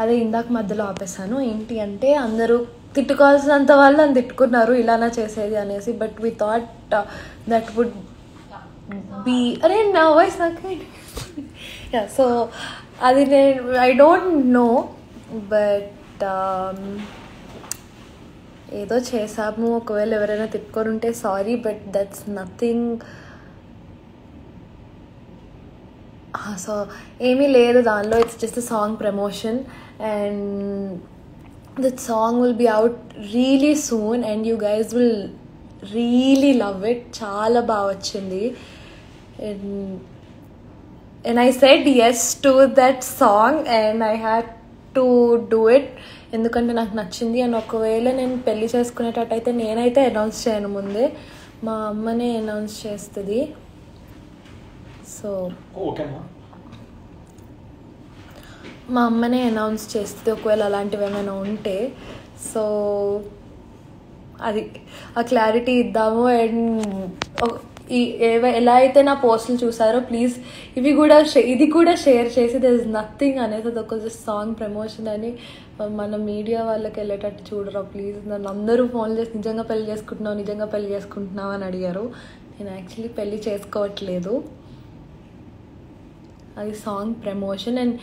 అదే ఇందాక మధ్యలో ఆపేసాను. ఏంటి అంటే అందరూ తిట్టుకోవాల్సినంత వాళ్ళు నన్ను తిట్టుకున్నారు ఇలానా చేసేది అనేసి. But we thought that would be అరే నా వాయిస్ నాకు సో అది నేను ఐ డోంట్ నో బట్ ఏదో చేసాము. ఒకవేళ ఎవరైనా తిట్టుకొని ఉంటే sorry, but that's nothing. So ఏమీ లేదు దానిలో. It's just song promotion and that song will be out really soon and you guys will really love it. చాలా బాగా వచ్చింది. And I said yes to that song and I had to do it ఎందుకంటే నాకు నచ్చింది. And ఒకవేళ నేను పెళ్లి చేసుకునేటట్టయితే నేనైతే అనౌన్స్ చేయను ముందే, మా అమ్మనే అనౌన్స్ చేస్తుంది. సో మా అమ్మనే అనౌన్స్ చేస్తుంది ఒకవేళ అలాంటివి ఏమైనా ఉంటే. సో అది ఆ క్లారిటీ ఇద్దాము. అండ్ ఎలా అయితే నా పోస్టులు చూసారో ప్లీజ్ ఇది కూడా షేర్ చేసి దర్ ఇస్ నథింగ్ అనేది. అది ఒక సాంగ్ ప్రమోషన్ అని మన మీడియా వాళ్ళకి వెళ్ళేటట్టు చూడరా ప్లీజ్. నన్ను అందరూ ఫోన్ చేసి నిజంగా పెళ్లి చేసుకుంటున్నావు అని అడిగారు. నేను యాక్చువల్లీ పెళ్లి చేసుకోవట్లేదు, అది సాంగ్ ప్రమోషన్. అండ్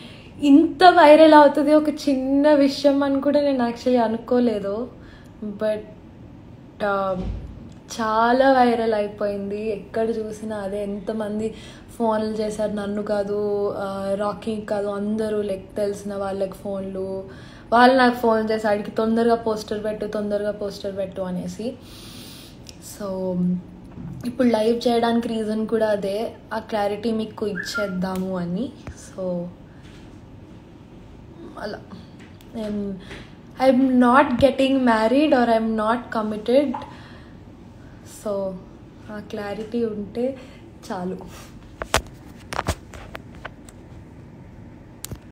ఇంత వైరల్ అవుతుంది ఒక చిన్న విషయం అని కూడా నేను యాక్చువల్లీ అనుకోలేదు. బట్ చాలా వైరల్ అయిపోయింది. ఎక్కడ చూసినా అదే. ఎంతమంది ఫోన్లు చేశారు, నన్ను కాదు రాకీ కాదు అందరూ, లైక్ తెలిసిన వాళ్ళకి ఫోన్లు. వాళ్ళు నాకు ఫోన్ చేసి అడిగి తొందరగా పోస్టర్ పెట్టు అనేసి. సో ఇప్పుడు లైవ్ చేయడానికి రీజన్ కూడా అదే, ఆ క్లారిటీ మీకు ఇచ్చేద్దాము అని. సో అలా I'm not getting married or I'm not committed. So ఆ క్లారిటీ ఉంటే చాలు.